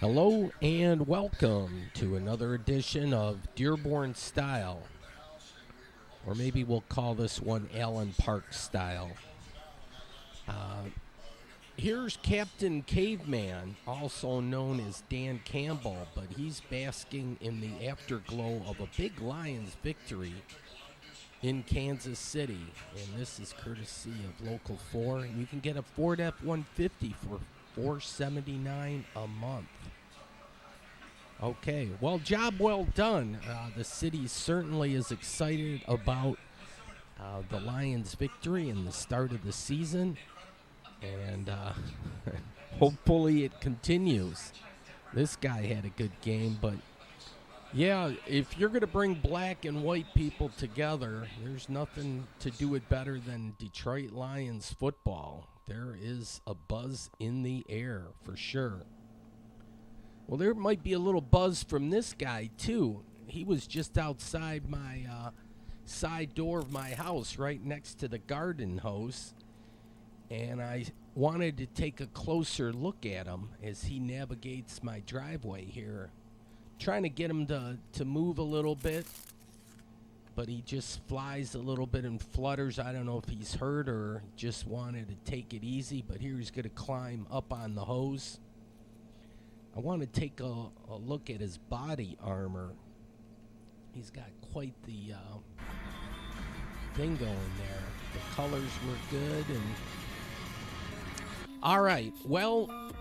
Hello and welcome to another edition of Dearborn Style, or maybe we'll call this one Allen Park Style. Uh, Here's Captain Caveman, also known as Dan Campbell, but he's basking in the afterglow of a big Lions victory in Kansas City, and this is courtesy of Local 4. And you can get a Ford F-150 for $479 a month. Okay, well, job well done. The city certainly is excited about the Lions' victory and the start of the season, and hopefully it continues. This guy had a good game, but yeah, if you're going to bring black and white people together, there's nothing to do it better than Detroit Lions football. There is a buzz in the air for sure. Well, there might be a little buzz from this guy, too. He was just outside my side door of my house, right next to the garden hose. And I wanted to take a closer look at him as he navigates my driveway here. Trying to get him to move a little bit, but he just flies a little bit and flutters. I don't know if he's hurt or just wanted to take it easy, but here he's going to climb up on the hose. I want to take a look at his body armor. He's got quite the thing going there. The colors were good. And all right, well,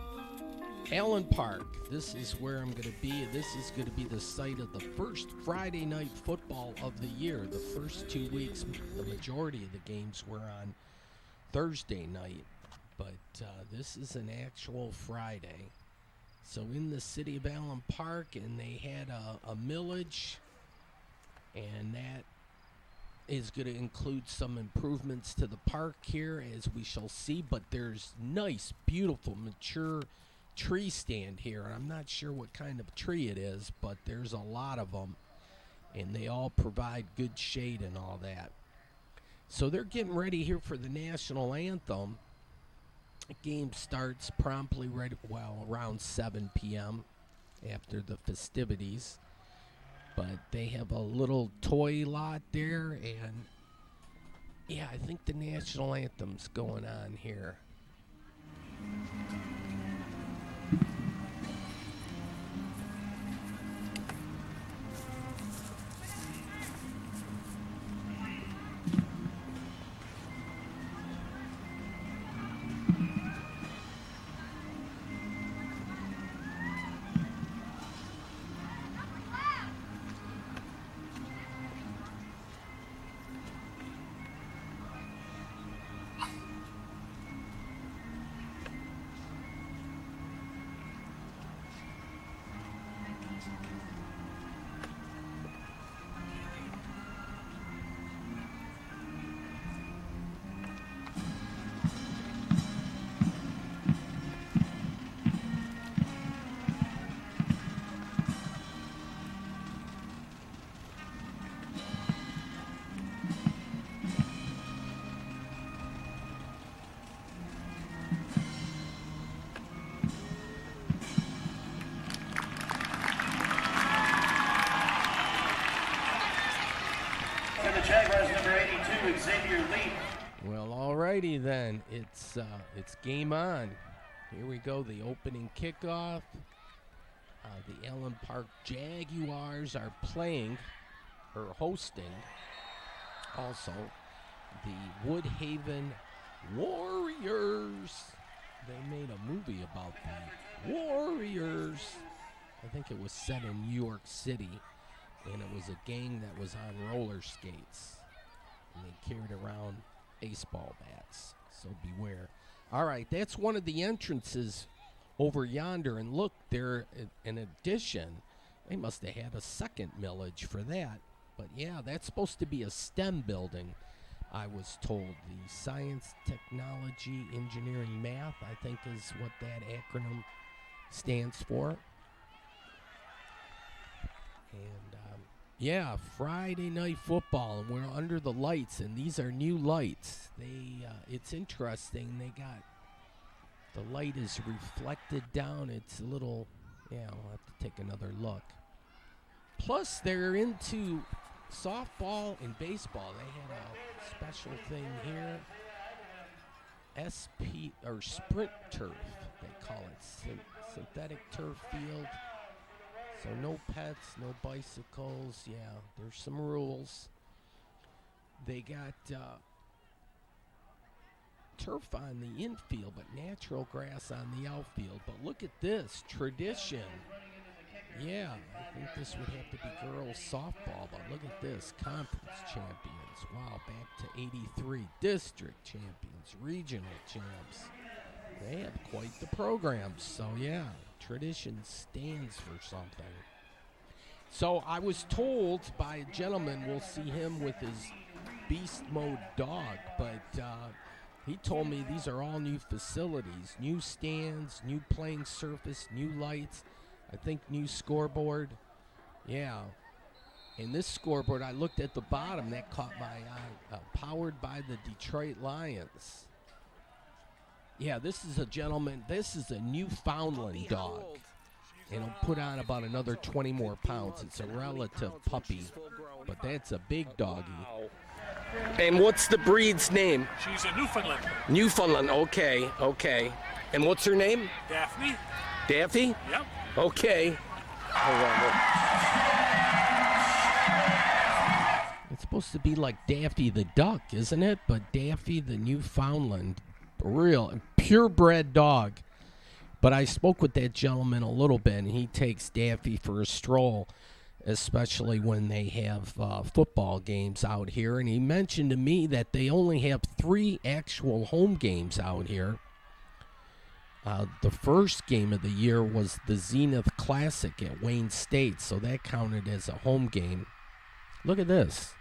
Allen Park. This is where I'm going to be. This is going to be the site of the first Friday night football of the year. The first 2 weeks, the majority of the games were on Thursday night, but this is an actual Friday. So in the city of Allen Park, and they had a millage, and that is going to include some improvements to the park here, as we shall see. But there's nice, beautiful, mature tree stand here. I'm not sure what kind of tree it is, but there's a lot of them, and they all provide good shade and all that. So they're getting ready here for the national anthem. The game starts promptly around 7 p.m. after the festivities. But they have a little toy lot there, and yeah, I think the national anthem's going on here. For the Jaguars, number 82, Xavier Lee. Well, alrighty then. It's game on. Here we go. The opening kickoff. The Allen Park Jaguars are playing or hosting. Also, the Woodhaven Warriors. They made a movie about the Warriors. I think it was set in New York City, and it was a gang that was on roller skates, and they carried around baseball bats, so beware. All right, that's one of the entrances over yonder, and look, there, in addition, they must have had a second millage for that. But yeah, that's supposed to be a STEM building, I was told. The Science, Technology, Engineering, Math, I think is what that acronym stands for. And yeah, Friday night football, and we're under the lights, and these are new lights. It's interesting. They got the light is reflected down. It's a little Yeah, I'll have to take another look. Plus, they're into softball and baseball. They had a special thing here. SP or sprint turf, they call it, synthetic turf field. So no pets, no bicycles. Yeah, there's some rules. They got turf on the infield, but natural grass on the outfield. But look at this, tradition. Yeah, I think this would have to be girls softball, but look at this, conference champions. Wow, back to 83, district champions, regional champs. They have quite the programs. So yeah, tradition stands for something. So I was told by a gentleman, we'll see him with his beast mode dog, but he told me these are all new facilities, new stands, new playing surface, new lights, I think new scoreboard. Yeah. And this scoreboard, I looked at the bottom, that caught my eye, powered by the Detroit Lions. Yeah, this is a gentleman, this is a Newfoundland dog. And he'll put on about another 20 more pounds. It's a relative puppy, but that's a big doggy. Wow. And what's the breed's name? She's a Newfoundland. Newfoundland, okay. And what's her name? Daphne. Daffy? Yep. Okay. It's supposed to be like Daffy the Duck, isn't it? But Daffy the Newfoundland, real purebred dog. But I spoke with that gentleman a little bit, and he takes Daffy for a stroll, especially when they have football games out here. And he mentioned to me that they only have 3 actual home games out here. The first game of the year was the Zenith Classic at Wayne State, so that counted as a home game. Look at this.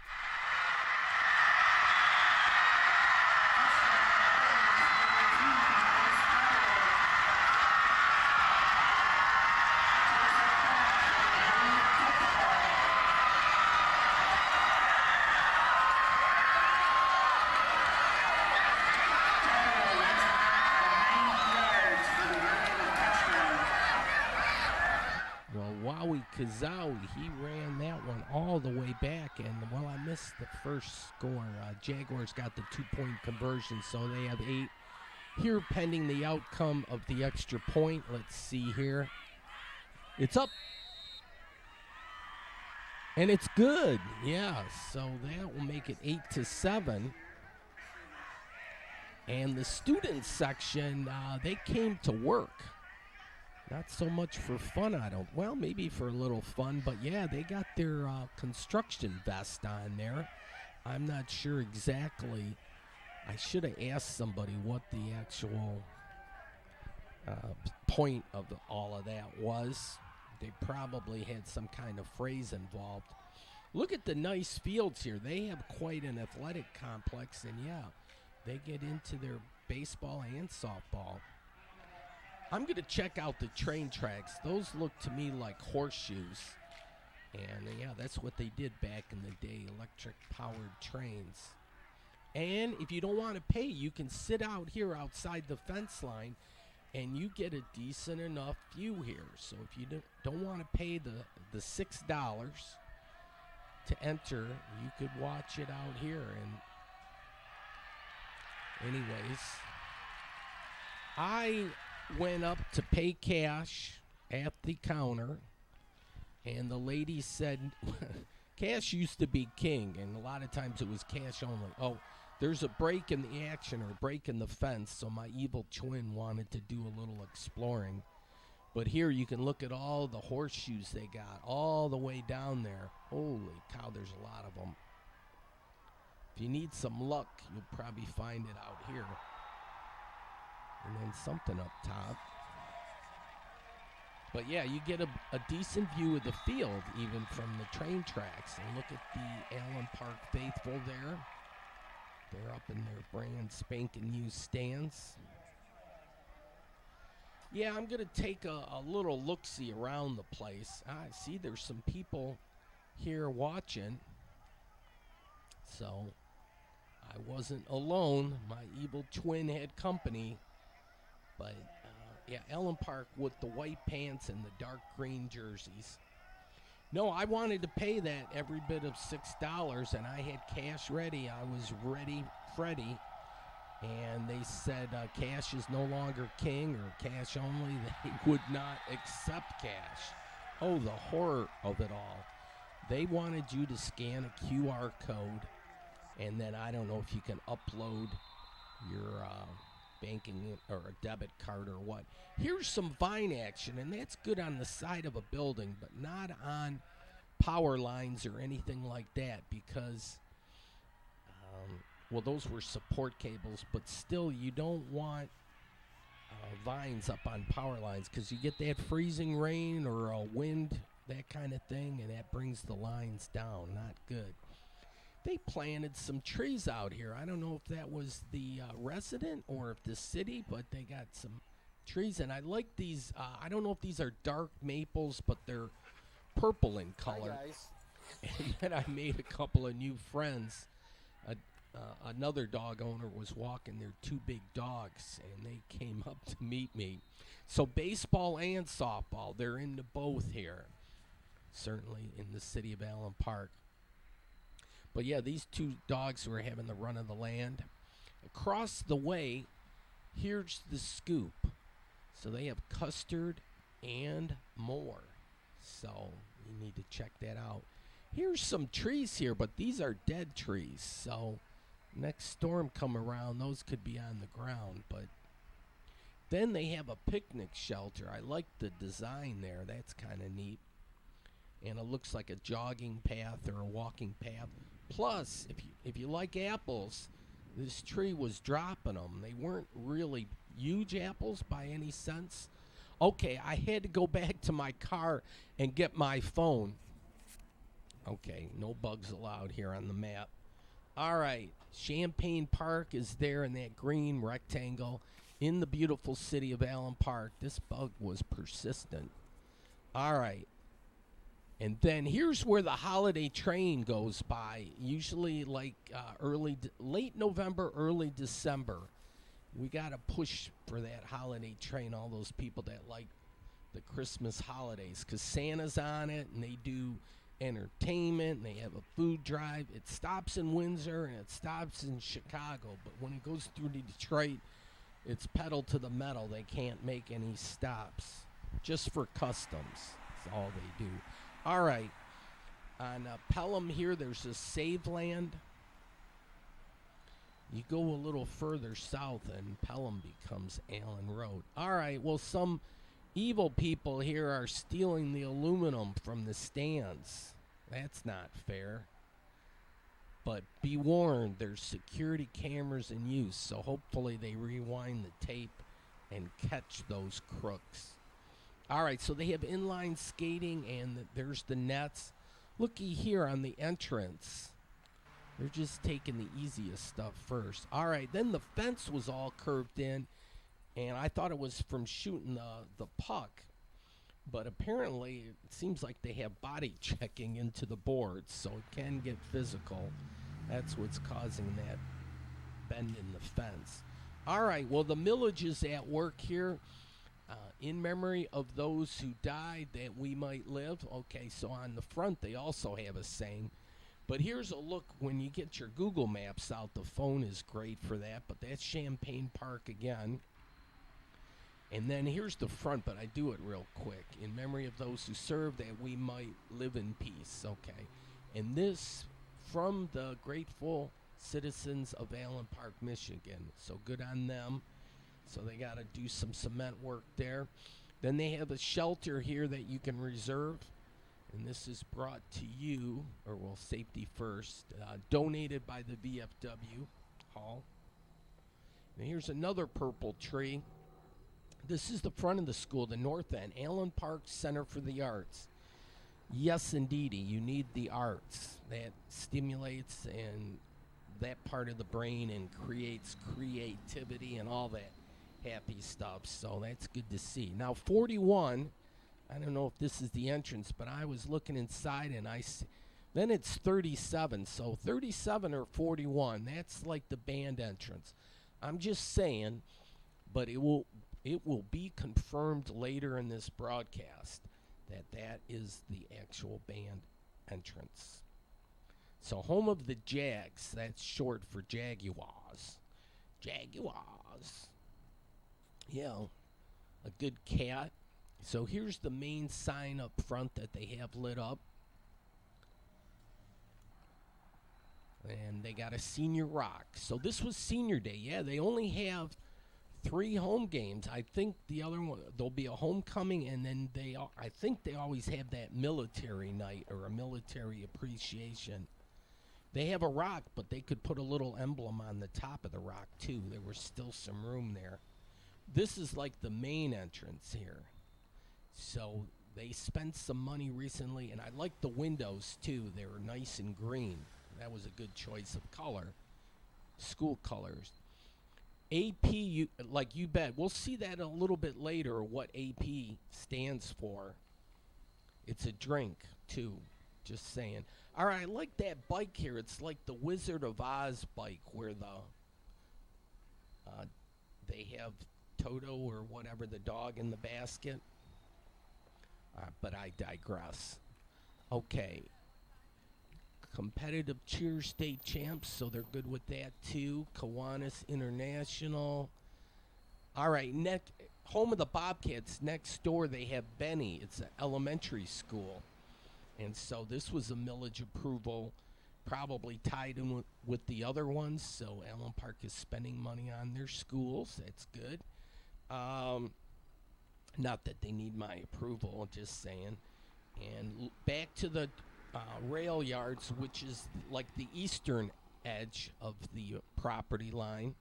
Kazawi, he ran that one all the way back, and well, I missed the first score. Jaguars got the 2-point conversion, so they have 8 here pending the outcome of the extra point. Let's see here. It's up. And it's good. Yeah, so that will make it 8-7. And the student section, they came to work. Not so much for fun, well, maybe for a little fun, but yeah, they got their construction vest on there. I'm not sure exactly. I should have asked somebody what the actual point of all of that was. They probably had some kind of phrase involved. Look at the nice fields here. They have quite an athletic complex, and yeah, they get into their baseball and softball. I'm going to check out the train tracks. Those look to me like horseshoes. And, yeah, that's what they did back in the day, electric-powered trains. And if you don't want to pay, you can sit out here outside the fence line, and you get a decent enough view here. So if you don't want to pay the $6 to enter, you could watch it out here. And anyways, I went up to pay cash at the counter, and the lady said cash used to be king, and a lot of times it was cash only. Oh, there's a break in the action or a break in the fence, so my evil twin wanted to do a little exploring. But here you can look at all the horseshoes they got all the way down there. Holy cow, there's a lot of them. If you need some luck, you'll probably find it out here. And then something up top. But yeah, you get a decent view of the field even from the train tracks. And look at the Allen Park faithful there. They're up in their brand spanking new stands. Yeah, I'm going to take a little look-see around the place. I see there's some people here watching. So I wasn't alone. My evil twin had company. But Yeah, Allen Park with the white pants and the dark green jerseys. No, I wanted to pay that every bit of $6, and I had cash ready. I was ready, Freddy, and they said cash is no longer king or cash only. They would not accept cash. Oh, the horror of it all. They wanted you to scan a QR code, and then I don't know if you can upload your banking or a debit card or what. Here's some vine action, and that's good on the side of a building, but not on power lines or anything like that because, well, those were support cables, but still you don't want vines up on power lines because you get that freezing rain or a wind, that kind of thing, and that brings the lines down. Not good. They planted some trees out here. I don't know if that was the resident or if the city, but they got some trees. And I like these. I don't know if these are dark maples, but they're purple in color. Hi guys. And then I made a couple of new friends. Another dog owner was walking their two big dogs, and they came up to meet me. So baseball and softball, they're into both here, certainly in the city of Allen Park. But yeah, these two dogs were having the run of the land. Across the way, here's the scoop. So they have custard and more. So you need to check that out. Here's some trees here, but these are dead trees. So next storm come around, those could be on the ground. But then they have a picnic shelter. I like the design there. That's kind of neat. And it looks like a jogging path or a walking path. Plus, if you like apples, this tree was dropping them. They weren't really huge apples by any sense. Okay, I had to go back to my car and get my phone. Okay, no bugs allowed here on the map. All right, Champaign Park is there in that green rectangle in the beautiful city of Allen Park. This bug was persistent. All right. And then here's where the holiday train goes by, usually like late November, early December. We got to push for that holiday train, all those people that like the Christmas holidays, because Santa's on it, and they do entertainment, and they have a food drive. It stops in Windsor, and it stops in Chicago, but when it goes through to Detroit, it's pedal to the metal. They can't make any stops, just for customs. That's all they do. All right, on Pelham here, there's a Save Land. You go a little further south, and Pelham becomes Allen Road. All right, well, some evil people here are stealing the aluminum from the stands. That's not fair. But be warned, there's security cameras in use, so hopefully they rewind the tape and catch those crooks. All right, so they have inline skating, and there's the nets. Looky here on the entrance. They're just taking the easiest stuff first. All right, then the fence was all curved in, and I thought it was from shooting the puck. But apparently, it seems like they have body checking into the boards, so it can get physical. That's what's causing that bend in the fence. All right, well, the millage is at work here. In memory of those who died that we might live. Okay, so on the front they also have a saying. But here's a look when you get your Google Maps out. The phone is great for that, but that's Champaign Park again. And then here's the front, but I do it real quick. In memory of those who served that we might live in peace. Okay, and this from the grateful citizens of Allen Park, Michigan. So good on them. So they got to do some cement work there. Then they have a shelter here that you can reserve. And this is brought to you, or well, safety first, donated by the VFW Hall. And here's another purple tree. This is the front of the school, the north end, Allen Park Center for the Arts. Yes, indeedy, you need the arts. That stimulates and that part of the brain and creates creativity and all that happy stuff, so that's good to see. Now 41, I don't know if this is the entrance, but I was looking inside and then it's 37, so 37 or 41, that's like the band entrance. I'm just saying, but it it will be confirmed later in this broadcast that that is the actual band entrance. So home of the Jags, that's short for Jaguars. Jaguars. Yeah, a good cat. So here's the main sign up front that they have lit up. And they got a senior rock. So this was senior day. Yeah, they only have 3 home games. I think the other one, there'll be a homecoming, and then I think they always have that military night or a military appreciation. They have a rock, but they could put a little emblem on the top of the rock too. There was still some room there. This is like the main entrance here. So they spent some money recently, and I like the windows too. They were nice and green. That was a good choice of color. School colors. AP, you bet. We'll see that a little bit later, what AP stands for. It's a drink, too. Just saying. All right, I like that bike here. It's like the Wizard of Oz bike where they have Toto or whatever, the dog in the basket. But I digress. Okay. Competitive cheer state champs, so they're good with that too. Kiwanis International. All right, home of the Bobcats. Next door they have Benny. It's an elementary school. And so this was a millage approval, probably tied in with the other ones. So Allen Park is spending money on their schools. That's good. Not that they need my approval, just saying. And back to the rail yards, which is like the eastern edge of the property line,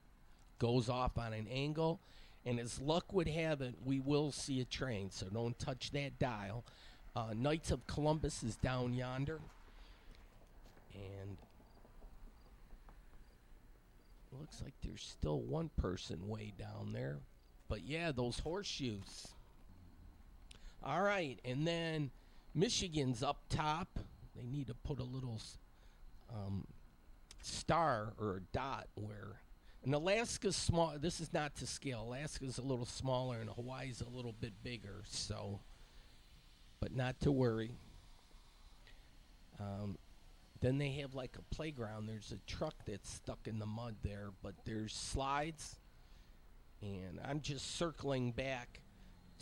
goes off on an angle, and as luck would have it, we will see a train, so don't touch that dial. Knights of Columbus is down yonder, and looks like there's still one person way down there, but yeah, those horseshoes. All right, and then Michigan's up top. They need to put a little star or a dot where. And Alaska's small. This is not to scale. Alaska's a little smaller and Hawaii's a little bit bigger. So, but not to worry. Then they have like a playground. There's a truck that's stuck in the mud there, but there's slides. And I'm just circling back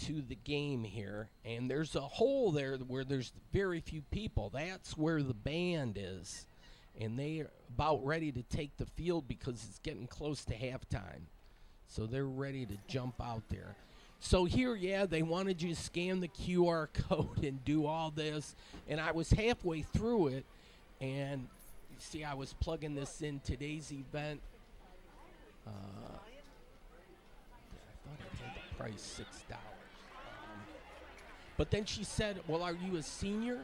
to the game here, and there's a hole there where there's very few people. That's where the band is, and they're about ready to take the field because it's getting close to halftime, so they're ready to jump out there. So here, yeah, they wanted you to scan the QR code and do all this, and I was halfway through it, and you see I was plugging this in today's event. I thought I had the price $6. But then she said, well, are you a senior?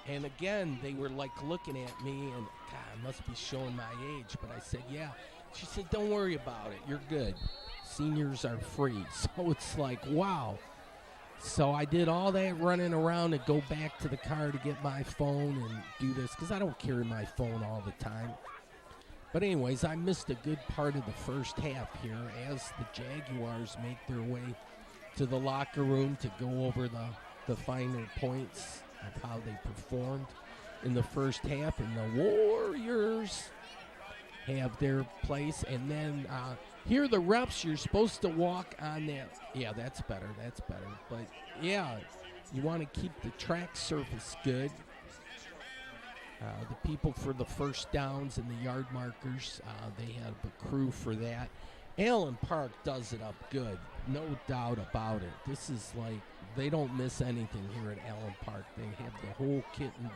And again, they were like looking at me and, God, I must be showing my age. But I said, yeah. She said, don't worry about it. You're good. Seniors are free. So it's like, wow. So I did all that running around to go back to the car to get my phone and do this because I don't carry my phone all the time. But anyways, I missed a good part of the first half here as the Jaguars make their way to the locker room to go over the finer points of how they performed in the first half. And the Warriors have their place. And then here the reps, you're supposed to walk on that. Yeah, that's better. That's better. But, yeah, you want to keep the track surface good. The people for the first downs and the yard markers, they have a crew for that. Allen Park does it up good, no doubt about it. This is like, they don't miss anything here at Allen Park. They have the whole kit and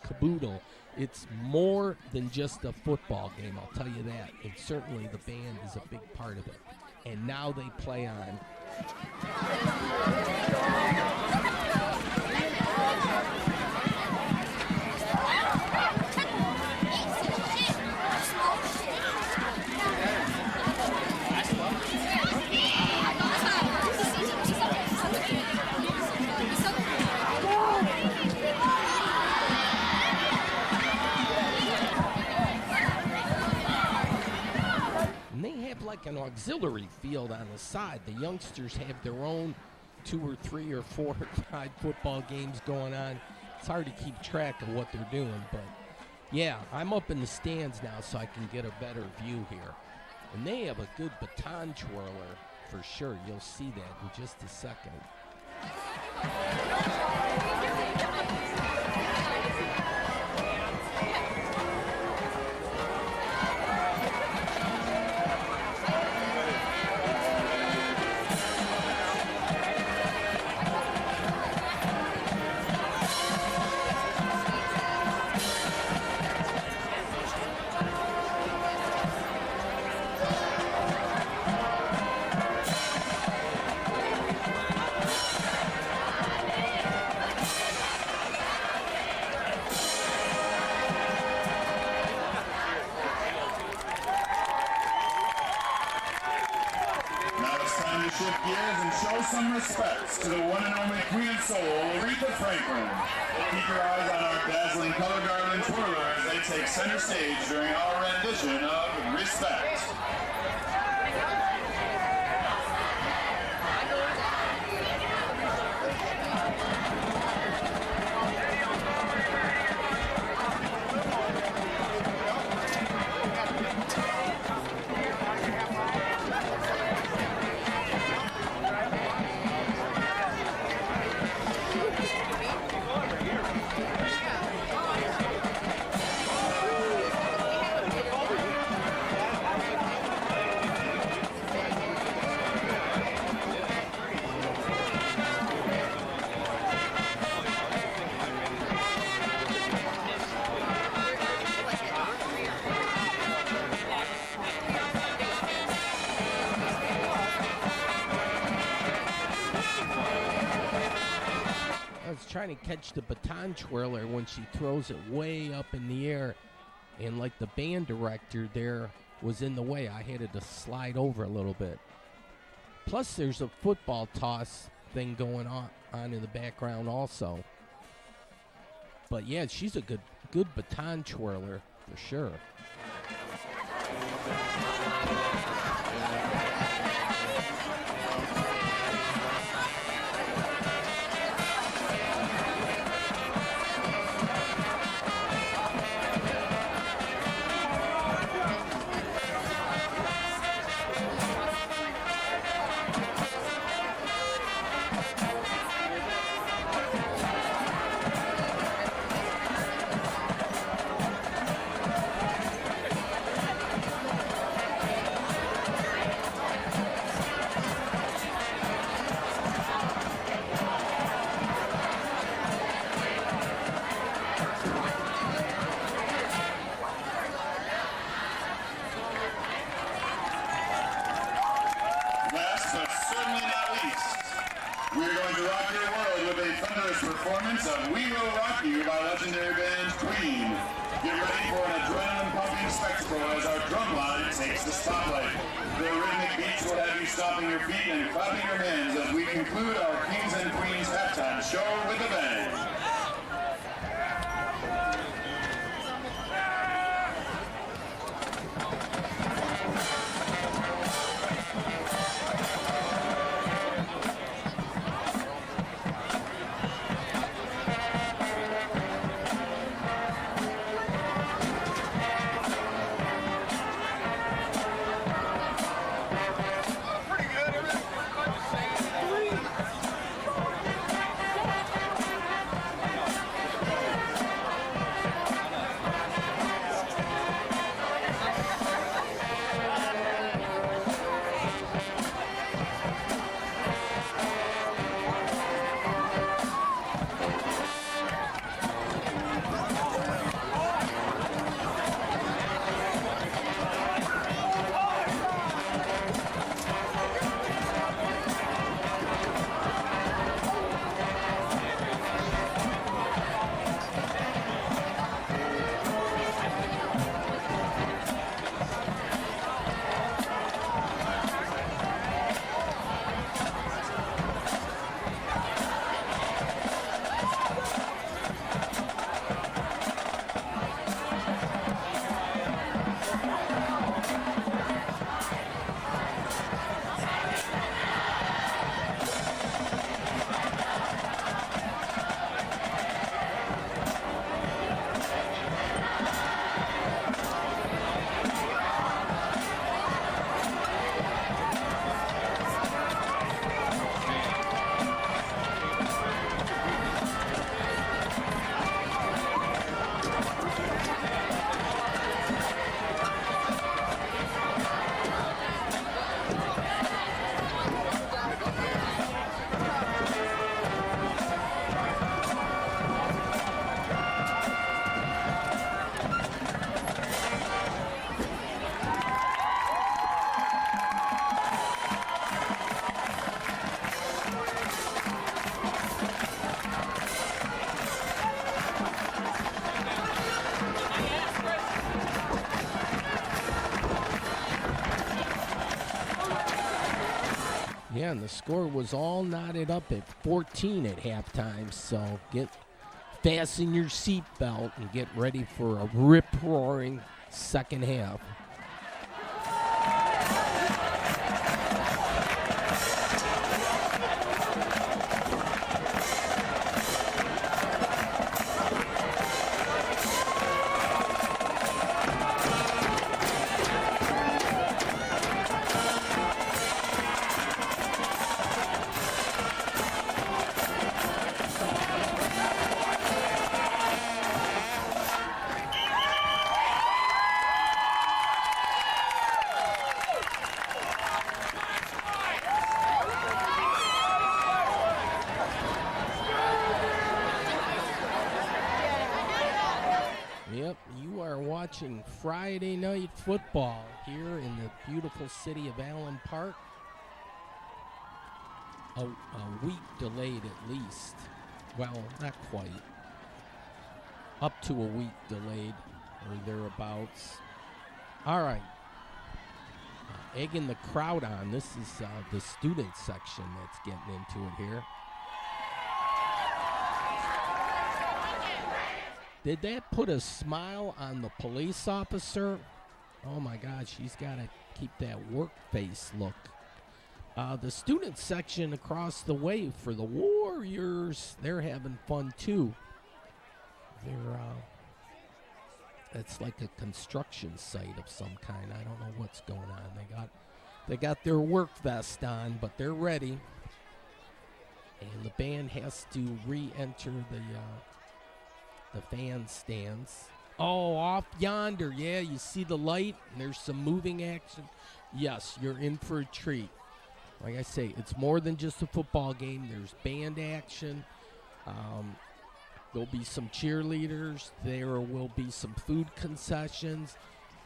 caboodle. It's more than just a football game, I'll tell you that. And certainly the band is a big part of it. And now they play on. like an auxiliary field on the side. The youngsters have their own 2 or 3 or 4 or 5 football games going on. It's hard to keep track of what they're doing, but yeah, I'm up in the stands now so I can get a better view here. And they have a good baton twirler for sure. You'll see that in just a second. Shift gears and show some respects to the one and only Queen of Soul, Aretha Franklin. Keep your eyes on our dazzling color guard and twirler as they take center stage during our rendition of Respect. Trying to catch the baton twirler when she throws it way up in the air, and like the band director there was in the way, I had to slide over a little bit. Plus there's a football toss thing going on in the background also. But yeah, she's a good baton twirler for sure. Performance of We Will Rock You by legendary band Queen. Get ready for an adrenaline-pumping spectacle as our drum line takes the spotlight. The rhythmic beats will have you stomping your feet and clapping your hands as we conclude our Kings and Queens halftime show with a bang. Yeah, and the score was all knotted up at 14 at halftime, so fasten your seatbelt and get ready for a rip-roaring second half. Yep, you are watching Friday Night Football here in the beautiful city of Allen Park. A week delayed at least. Well, not quite. Up to a week delayed or thereabouts. All right. Egging the crowd on. This is the student section that's getting into it here. Did that put a smile on the police officer? Oh my God, she's got to keep that work face look. The student section across the way for the Warriors, they're having fun too. It's like a construction site of some kind. I don't know what's going on. They got their work vest on, but they're ready. And the band has to re-enter the fan stands. Oh, off yonder. Yeah, you see the light, and there's some moving action. Yes, you're in for a treat. Like I say, it's more than just a football game. There's band action. There'll be some cheerleaders. There will be some food concessions.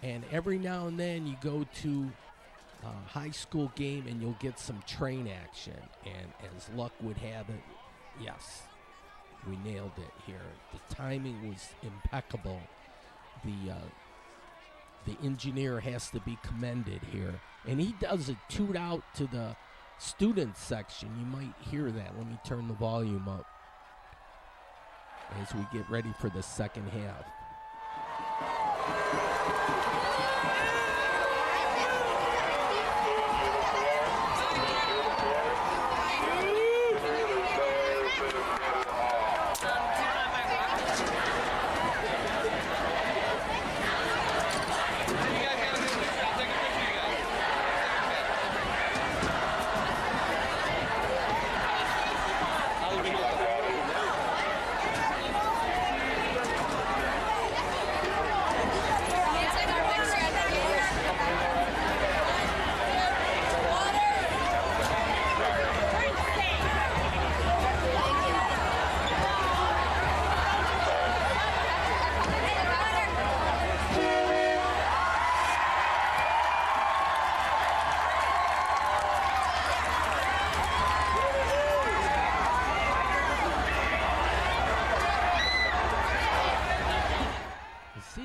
And every now and then you go to a high school game and you'll get some train action. And as luck would have it, yes, we nailed it here. The timing was impeccable. The engineer has to be commended here. And he does it toot out to the student section. You might hear that. Let me turn the volume up as we get ready for the second half.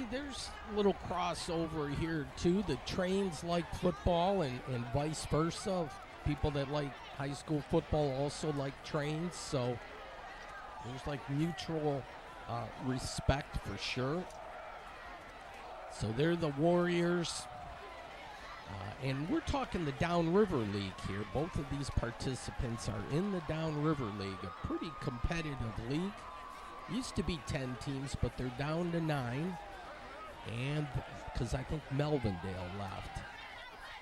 There's a little crossover here too. The trains like football and vice versa. People that like high school football also like trains, so there's like mutual respect for sure. So they're the Warriors, and we're talking the Downriver League here. Both of these participants are in the Downriver League, a pretty competitive league. Used to be 10 teams, but they're down to 9. And because I think Melvindale left.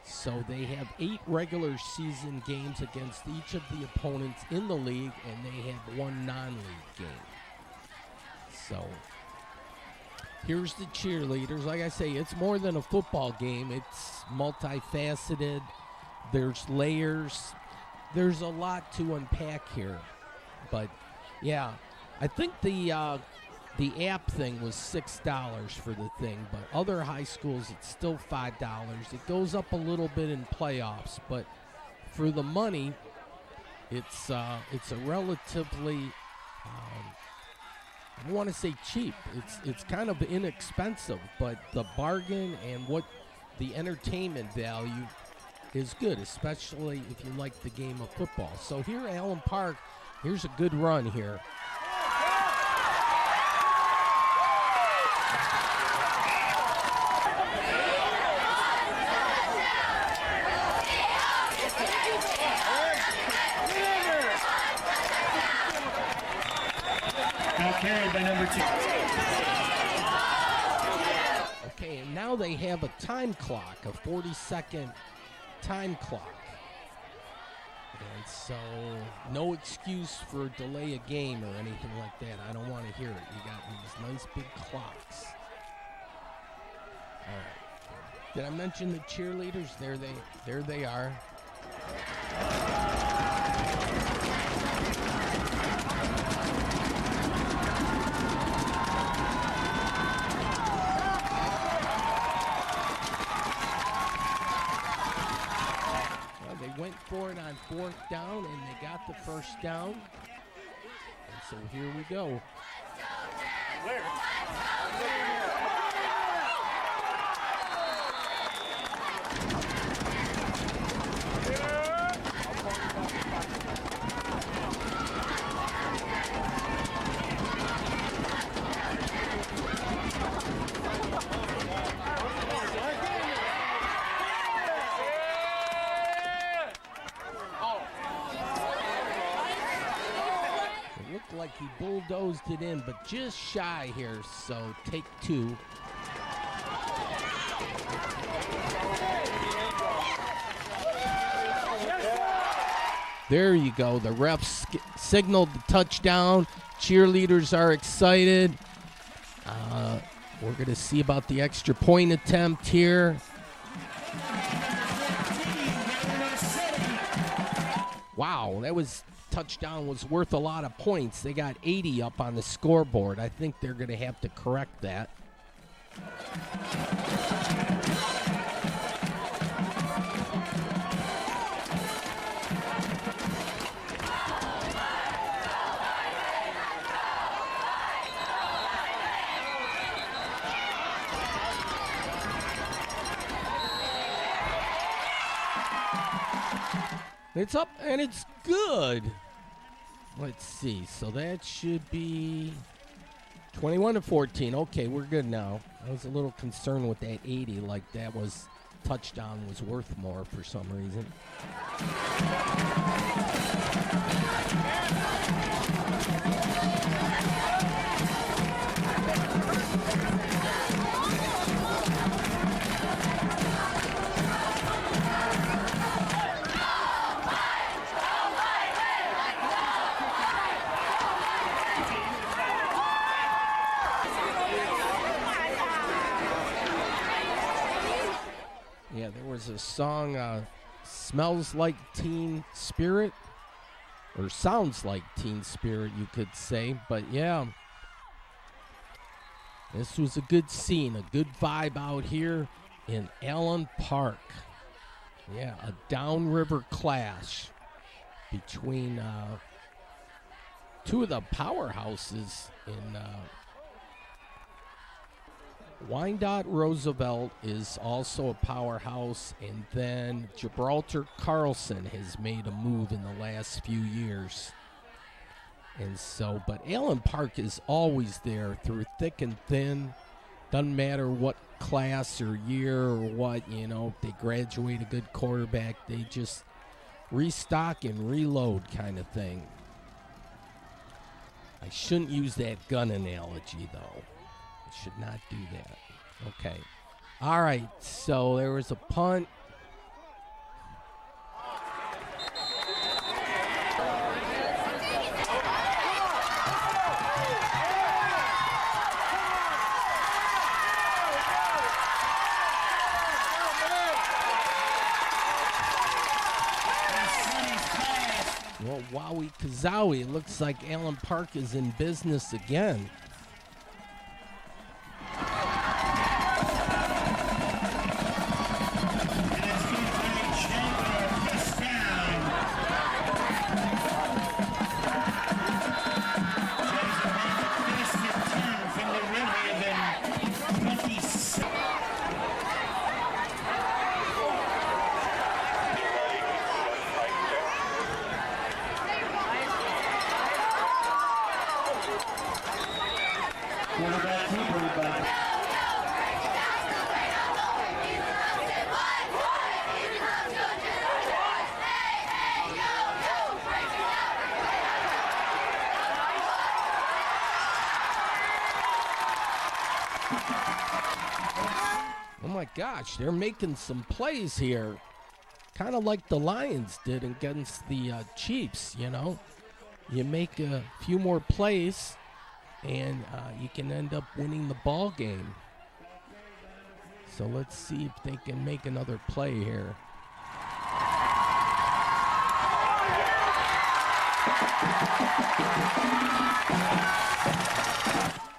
So they have 8 regular season games against each of the opponents in the league, and they have 1 non-league game. So here's the cheerleaders. Like I say, it's more than a football game. It's multifaceted. There's layers. There's a lot to unpack here. But, yeah, I think the app thing was $6 for the thing, but other high schools, it's still $5. It goes up a little bit in playoffs, but for the money, it's a relatively, I don't want to say cheap. It's kind of inexpensive, but the bargain and what the entertainment value is good, especially if you like the game of football. So here at Allen Park, here's a good run here. Now carried by number 2. Okay, and now they have a time clock, a 40-second time clock. And so no excuse for delay a game or anything like that. I don't want to hear it. You got these nice big clocks. All right. Did I mention the cheerleaders? There they are. Went for it on 4th down, and they got the first down. And so here we go. Like he bulldozed it in, but just shy here, so take 2. There you go. The refs signaled the touchdown. Cheerleaders are excited. We're going to see about the extra point attempt here. Wow, that touchdown was worth a lot of points. They got 80 up on the scoreboard. I think they're going to have to correct that. It's up and it's good. Let's see. So that should be 21-14. Okay, we're good now. I was a little concerned with that 80, like that was touchdown was worth more for some reason. Yeah, there was a song, Smells Like Teen Spirit, or Sounds Like Teen Spirit, you could say. But yeah, this was a good scene, a good vibe out here in Allen Park. Yeah, a downriver clash between two of the powerhouses in Wyandotte Roosevelt is also a powerhouse, and then Gibraltar Carlson has made a move in the last few years. And so, but Allen Park is always there through thick and thin. Doesn't matter what class or year or what, you know, if they graduate a good quarterback, they just restock and reload kind of thing. I shouldn't use that gun analogy, though. Should not do that. Okay. All right. So there was a punt. Well, wowie kazowie. It looks like Allen Park is in business again. Quarterback keeper, but Oh my gosh, they're making some plays here. Kind of like the Lions did against the Chiefs, you know. You make a few more plays, and you can end up winning the ball game. So let's see if they can make another play here.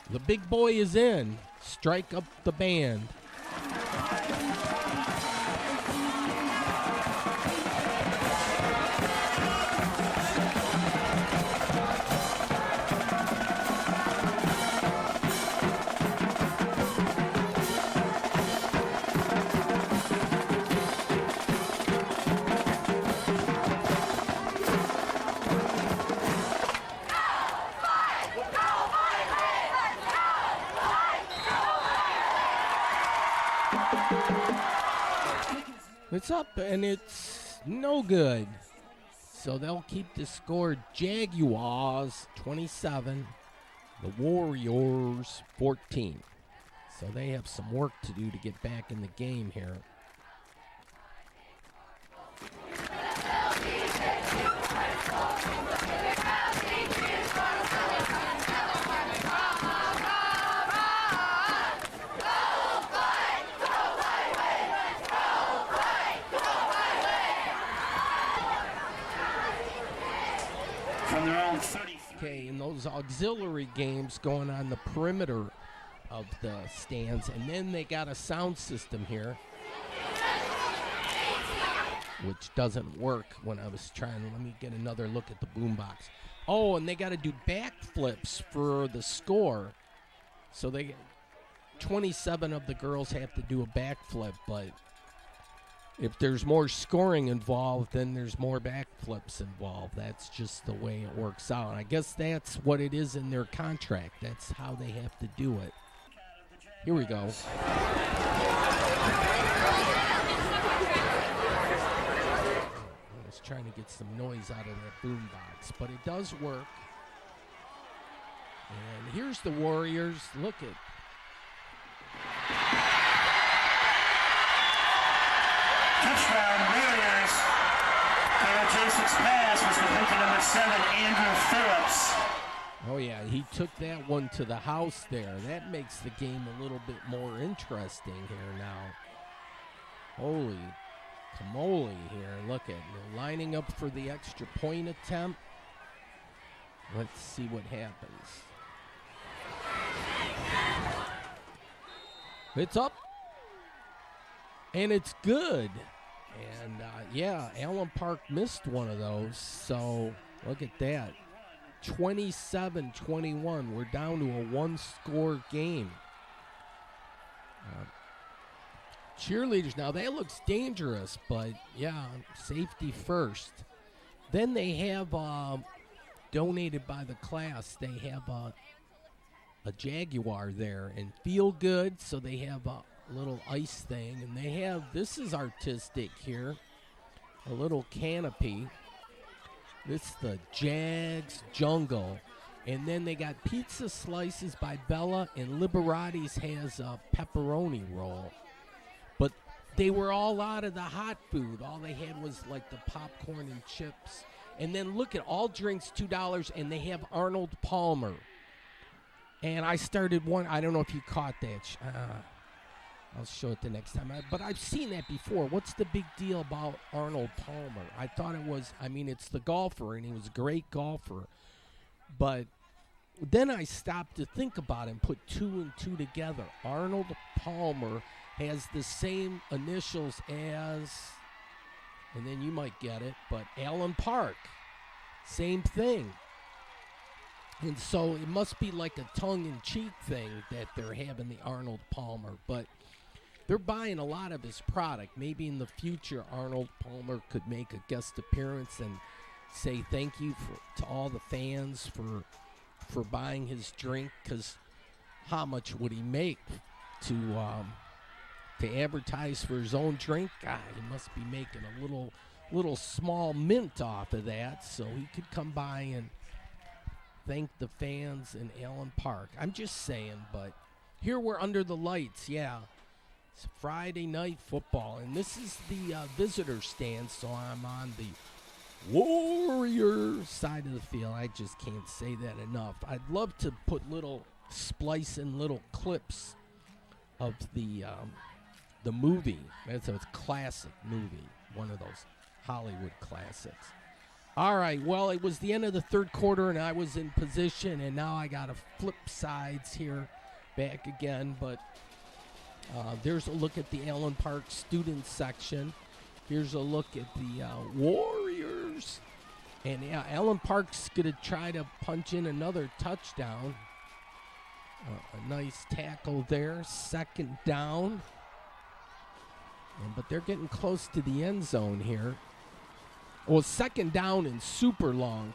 The big boy is in. Strike up the band. It's up, and it's no good. So they'll keep the score Jaguars 27, the Warriors 14. So they have some work to do to get back in the game here. from their own 33. Okay, and those auxiliary games going on the perimeter of the stands, and then they got a sound system here, which doesn't work when I was trying. Let me get another look at the boombox. Oh, and they got to do backflips for the score. So 27 of the girls have to do a backflip, but if there's more scoring involved, then there's more backflips involved. That's just the way it works out. And I guess that's what it is in their contract. That's how they have to do it. Here we go. I was trying to get some noise out of that boombox, but it does work. And here's the Warriors. Look at Touchdown, Warriors. Taylor Joseph's pass was complete to number 7, Andrew Phillips. Oh, yeah, he took that one to the house there. That makes the game a little bit more interesting here now. Holy camole here. Look at they're lining up for the extra point attempt. Let's see what happens. It's up. And it's good. And, yeah, Allen Park missed one of those. So, look at that. 27-21. We're down to a one-score game. Cheerleaders, now that looks dangerous, but, yeah, safety first. Then they have, donated by the class, they have a Jaguar there. And Feel Good, so they have a little ice thing. And they have, this is artistic here, a little canopy. This is the Jags Jungle. And then they got pizza slices by Bella, and Liberati's has a pepperoni roll. But they were all out of the hot food. All they had was like the popcorn and chips. And then look at all drinks, $2, and they have Arnold Palmer. And I started one, I don't know if you caught that. I'll show it the next time. But I've seen that before. What's the big deal about Arnold Palmer? I thought it was, it's the golfer, and he was a great golfer. But then I stopped to think about it and put two and two together. Arnold Palmer has the same initials as, and then you might get it, but Allen Park. Same thing. And so it must be like a tongue-in-cheek thing that they're having the Arnold Palmer. But they're buying a lot of his product. Maybe in the future, Arnold Palmer could make a guest appearance and say thank you to all the fans for buying his drink. Because how much would he make to advertise for his own drink? God, he must be making a little small mint off of that, so he could come by and thank the fans in Allen Park. I'm just saying, but here we're under the lights, yeah. It's Friday night football, and this is the visitor stand, so I'm on the Warrior side of the field. I just can't say that enough. I'd love to put splice in little clips of the movie. That's a classic movie, one of those Hollywood classics. All right, well, it was the end of the third quarter, and I was in position, and now I got to flip sides here back again. But there's a look at the Allen Park student section. Here's a look at the Warriors. And, yeah, Allen Park's going to try to punch in another touchdown. A nice tackle there, second down. But they're getting close to the end zone here. Well, second down and super long.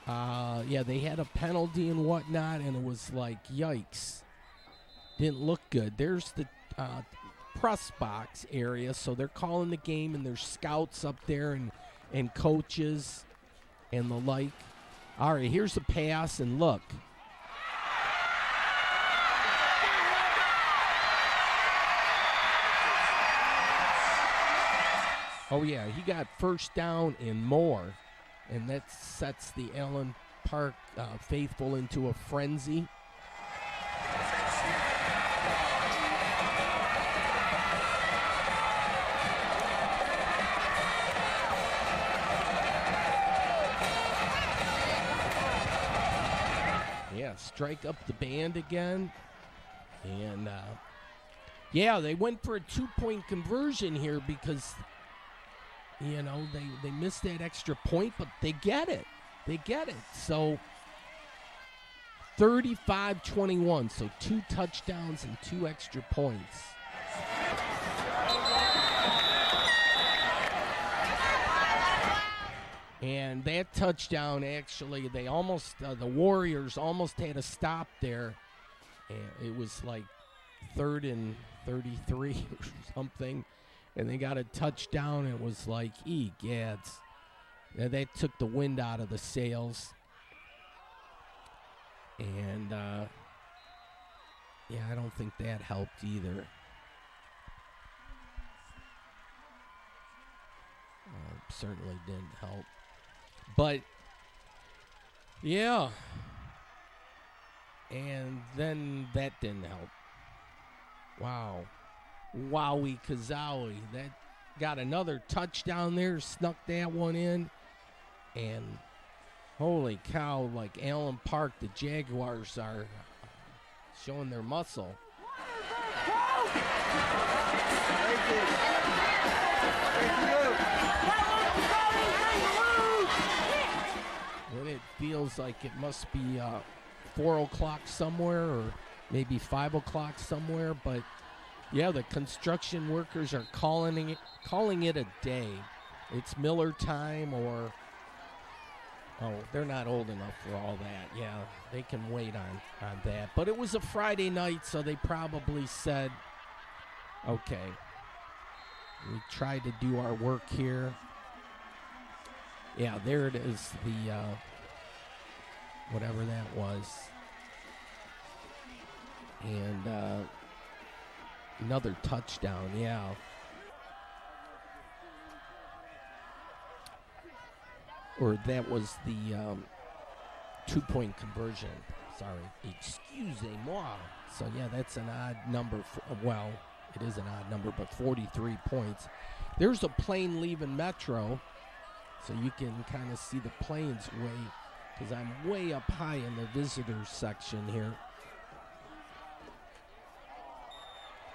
Yeah, they had a penalty and whatnot, and it was like, yikes. Didn't look good. There's the press box area, so they're calling the game, and there's scouts up there and coaches and the like. All right, here's the pass, and look. Oh, yeah, he got first down and more, and that sets the Allen Park faithful into a frenzy. Yeah, strike up the band again, and yeah, they went for a 2-point conversion here because, you know, they missed that extra point, but they get it. They get it. So 35-21, so 2 touchdowns and 2 extra points. And that touchdown, actually, they almost, the Warriors almost had a stop there. And it was like 3rd and 33 or something. And they got a touchdown. It was like, egads. That took the wind out of the sails. And, yeah, I don't think that helped either. Certainly didn't help. But, yeah. And then that didn't help. Wow. Wowie kazowie. That got another touchdown there, snuck that one in. And holy cow, like Allen Park, the Jaguars are showing their muscle. And it feels like it must be 4 o'clock somewhere, or maybe 5 o'clock somewhere, but yeah, the construction workers are calling it a day. It's Miller time, or they're not old enough for all that. Yeah, they can wait on that. But it was a Friday night, so they probably said, okay, we tried to do our work here. Yeah, there it is, the whatever that was. And another touchdown, yeah. Or that was the 2-point conversion. Sorry, excusez-moi. So, yeah, that's an odd number. Well, it is an odd number, but 43 points. There's a plane leaving Metro, so you can kind of see the planes because I'm way up high in the visitors section here.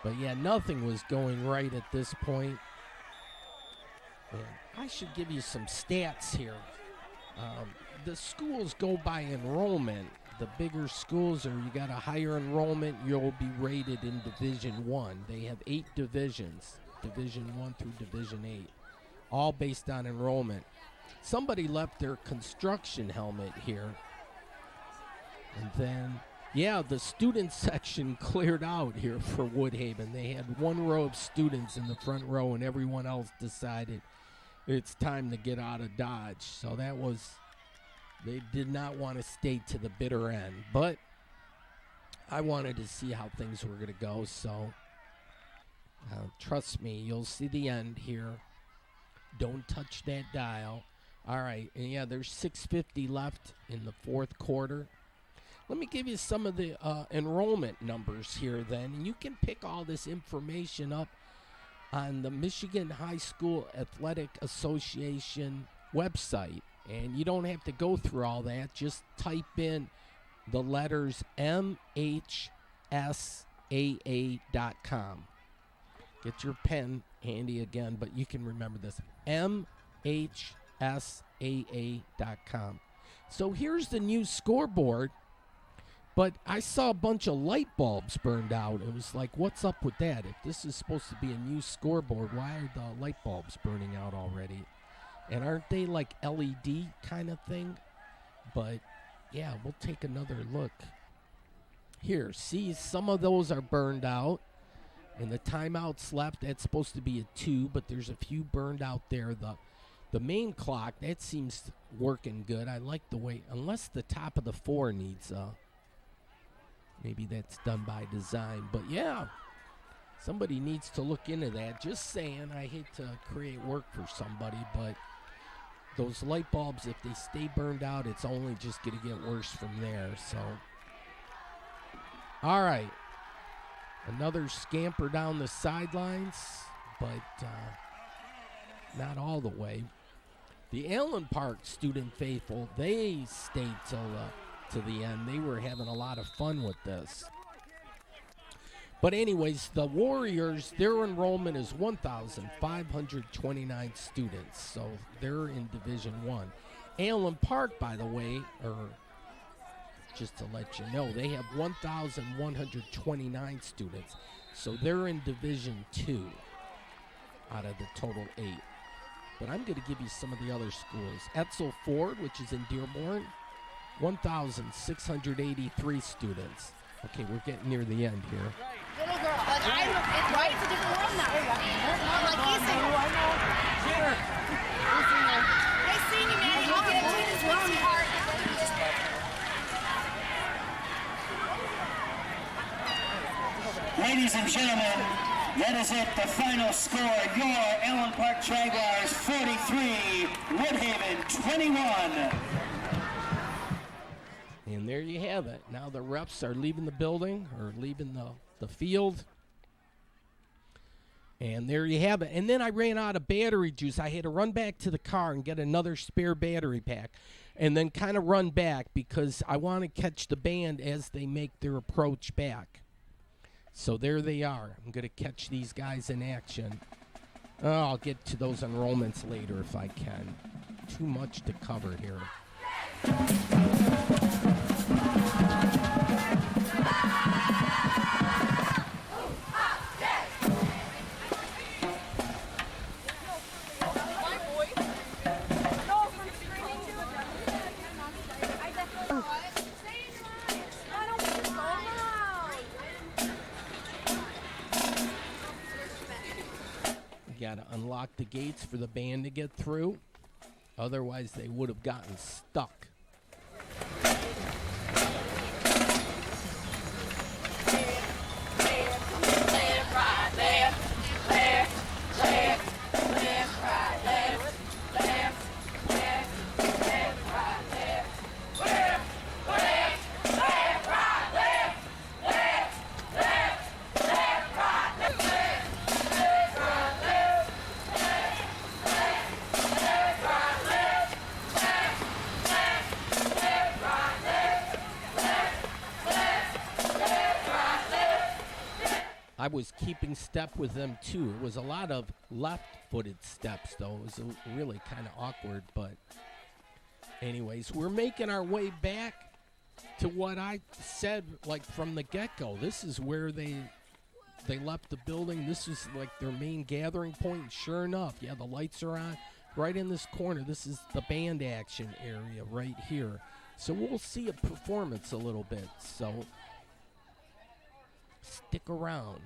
But, yeah, nothing was going right at this point. And I should give you some stats here. The schools go by enrollment. The bigger schools, or you got a higher enrollment, you'll be rated in Division 1. They have 8 divisions, Division 1 through Division 8, all based on enrollment. Somebody left their construction helmet here. And then, Yeah, the student section cleared out here for Woodhaven. They had one row of students in the front row, and everyone else decided it's time to get out of Dodge. So they did not want to stay to the bitter end. But I wanted to see how things were going to go, so trust me, you'll see the end here. Don't touch that dial. All right, and yeah, there's 6:50 left in the fourth quarter. Let me give you some of the enrollment numbers here then, and you can pick all this information up on the Michigan High School Athletic Association website. And you don't have to go through all that. Just type in the letters MHSAA.com. Get your pen handy again, but you can remember this. MHSAA.com. So here's the new scoreboard. But I saw a bunch of light bulbs burned out. It was like, what's up with that? If this is supposed to be a new scoreboard, why are the light bulbs burning out already? And aren't they like LED kind of thing? But, yeah, we'll take another look. Here, see, some of those are burned out. And the timeouts left, that's supposed to be a 2, but there's a few burned out there. The main clock, that seems working good. I like the way, unless the top of the 4 needs maybe that's done by design. But, yeah, somebody needs to look into that. Just saying, I hate to create work for somebody, but those light bulbs, if they stay burned out, it's only just going to get worse from there. So, all right. Another scamper down the sidelines, but not all the way. The Allen Park student faithful, they stayed to the end. They were having a lot of fun with this. But anyways, the Warriors, their enrollment is 1,529 students, so they're in Division I. Allen Park, by the way, or just to let you know, they have 1,129 students, so they're in Division II out of the total 8. But I'm going to give you some of the other schools. Etzel Ford, which is in Dearborn, 1,683 students. Okay, we're getting near the end here. Little girl, like it's right. It's a different world now. Not like he's saying. Hey, senior man, I'll get to this one part. Ladies and gentlemen, that is it, the final score. Your Allen Park Jaguars 43, Woodhaven 21. And there you have it. Now the refs are leaving the building, or leaving the field. And there you have it. And then I ran out of battery juice. I had to run back to the car and get another spare battery pack. And then kind of run back because I want to catch the band as they make their approach back. So there they are. I'm going to catch these guys in action. Oh, I'll get to those enrollments later if I can. Too much to cover here. Got to unlock the gates for the band to get through. Otherwise, they would have gotten stuck. I was keeping step with them too. It was a lot of left-footed steps, though. It was really kind of awkward, but anyways, we're making our way back to what I said, like, from the get-go. This is where they left the building. This is like their main gathering point. And sure enough, yeah, the lights are on right in this corner. This is the band action area right here. So we'll see a performance a little bit. So Stick around.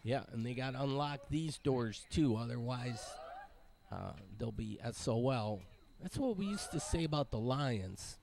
Yeah, and they got to unlock these doors too, otherwise they'll be SOL. That's what we used to say about the Lions.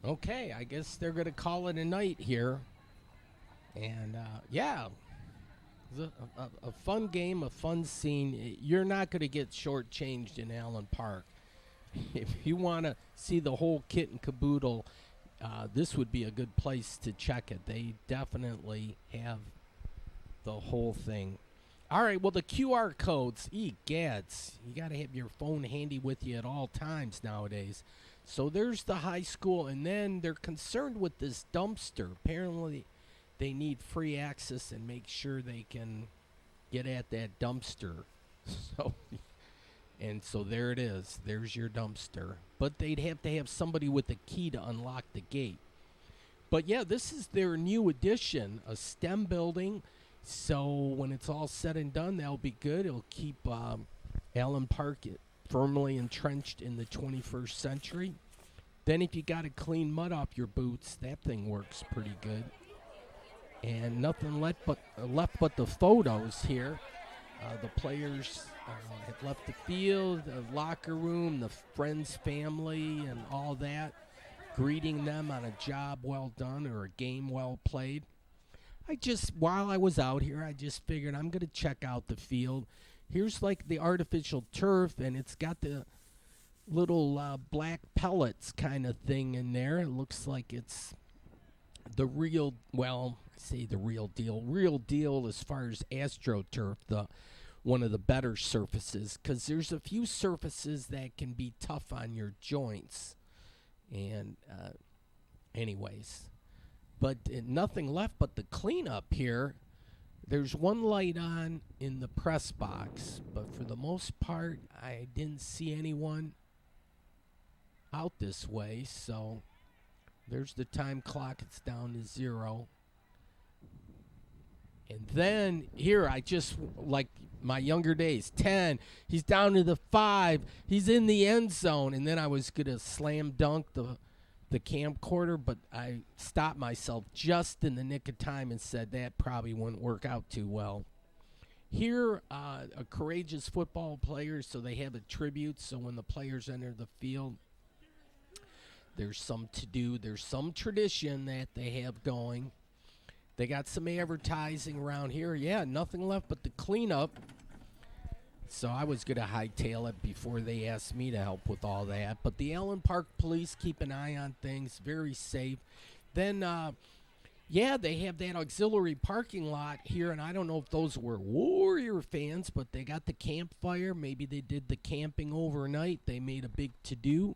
Okay, I guess they're going to call it a night here. And, yeah, it was a fun game, a fun scene. You're not going to get shortchanged in Allen Park. If you want to see the whole kit and caboodle, this would be a good place to check it. They definitely have the whole thing. All right, well, the QR codes, egads, you got to have your phone handy with you at all times nowadays. So there's the high school, and then they're concerned with this dumpster. Apparently, they need free access and make sure they can get at that dumpster. So there it is. There's your dumpster. But they'd have to have somebody with a key to unlock the gate. But yeah, this is their new addition, a STEM building. So when it's all said and done, that'll be good. It'll keep Allen Park firmly entrenched in the 21st century. Then if you got to clean mud off your boots, that thing works pretty good. And nothing left but the photos here. The players have left the field, the locker room, the friends, family, and all that, greeting them on a job well done or a game well played. While I was out here, I just figured I'm going to check out the field. Here's like the artificial turf, and it's got the little black pellets kind of thing in there. It looks like it's the real, well, I say the real deal as far as AstroTurf, one of the better surfaces, because there's a few surfaces that can be tough on your joints. And anyways, but nothing left but the cleanup here. There's one light on in the press box, but for the most part, I didn't see anyone out this way. So there's the time clock. It's down to 0. And then here, I just, like my younger days. 10. He's down to the 5. He's in the end zone. And then I was going to slam dunk the camcorder, but I stopped myself just in the nick of time and said that probably wouldn't work out too well. Here, a courageous football players, so they have a tribute. So when the players enter the field, there's some to do. There's some tradition that they have going. They got some advertising around here. Yeah, nothing left but the cleanup. So I was going to hightail it before they asked me to help with all that. But the Allen Park police keep an eye on things, very safe. Then, yeah, they have that auxiliary parking lot here, and I don't know if those were Warrior fans, but they got the campfire. Maybe they did the camping overnight. They made a big to-do.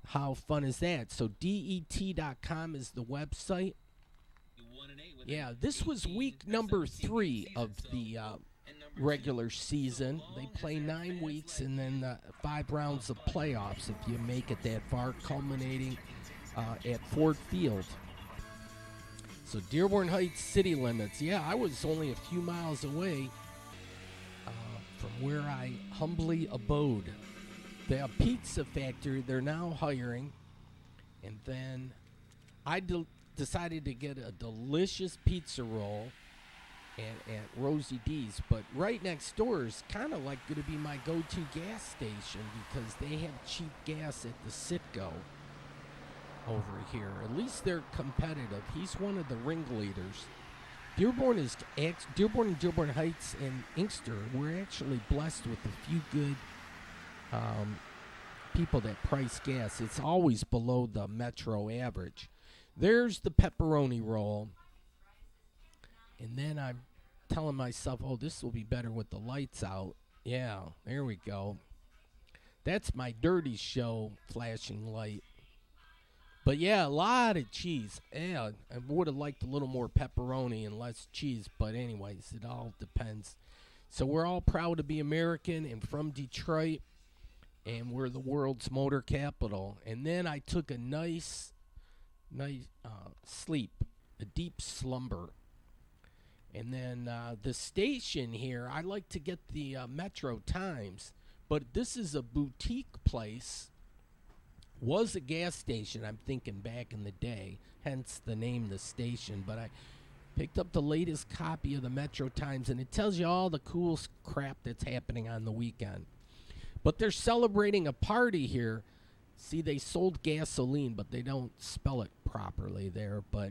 How fun is that? So det.com is the website. Yeah, this was week number 3 of the regular season. They play 9 weeks and then 5 rounds of playoffs if you make it that far, culminating at Ford Field. So Dearborn Heights city limits. Yeah, I was only a few miles away from where I humbly abode. The pizza factory, they're now hiring. And then I decided to get a delicious pizza roll at Rosie D's, but right next door is kind of like going to be my go-to gas station because they have cheap gas at the Citgo over here. At least they're competitive. He's one of the ringleaders. Dearborn and Dearborn Heights and Inkster, we're actually blessed with a few good people that price gas. It's always below the metro average. There's the pepperoni roll. And then I'm telling myself, oh, this will be better with the lights out. Yeah, there we go. That's my dirty show flashing light. But yeah, a lot of cheese. Yeah, I would have liked a little more pepperoni and less cheese. But anyways, it all depends. So we're all proud to be American and from Detroit. And we're the world's motor capital. And then I took a nice sleep, a deep slumber. And then the station here, I like to get the Metro Times, but this is a boutique place. Was a gas station, I'm thinking back in the day, hence the name the station. But I picked up the latest copy of the Metro Times, and it tells you all the cool crap that's happening on the weekend. But they're celebrating a party here. See, they sold gasoline, but they don't spell it properly there. But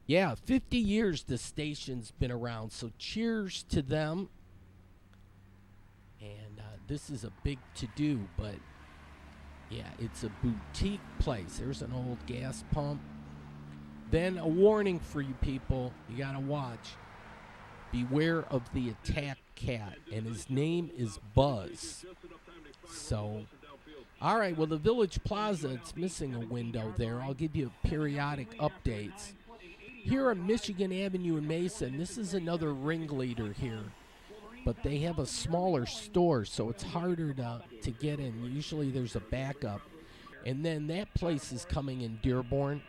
yeah, 50 years the station's been around, so cheers to them. And this is a big to-do, but yeah, it's a boutique place. There's an old gas pump. Then a warning for you people, you gotta watch. Beware of the attack cat, and his name is Buzz. So, all right, well, the Village Plaza, it's missing a window there. I'll give you periodic updates. Here on Michigan Avenue in Mason, this is another ringleader here. But they have a smaller store, so it's harder to get in. Usually there's a backup. And then that place is coming in Dearborn.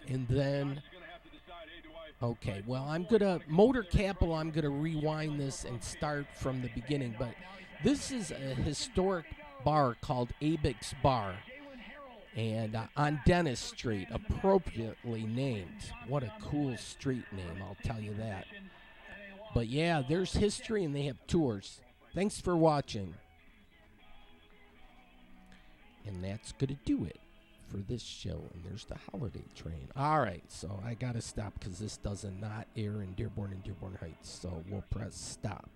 And then, okay, well, Motor Capital, I'm going to rewind this and start from the beginning. But this is a historic bar called Abix Bar. And on Dennis Street, appropriately named. What a cool street name, I'll tell you that. But yeah, there's history and they have tours. Thanks for watching. And that's going to do it for this show. And there's the holiday train. All right, so I got to stop because this does not air in Dearborn and Dearborn Heights. So we'll press stop.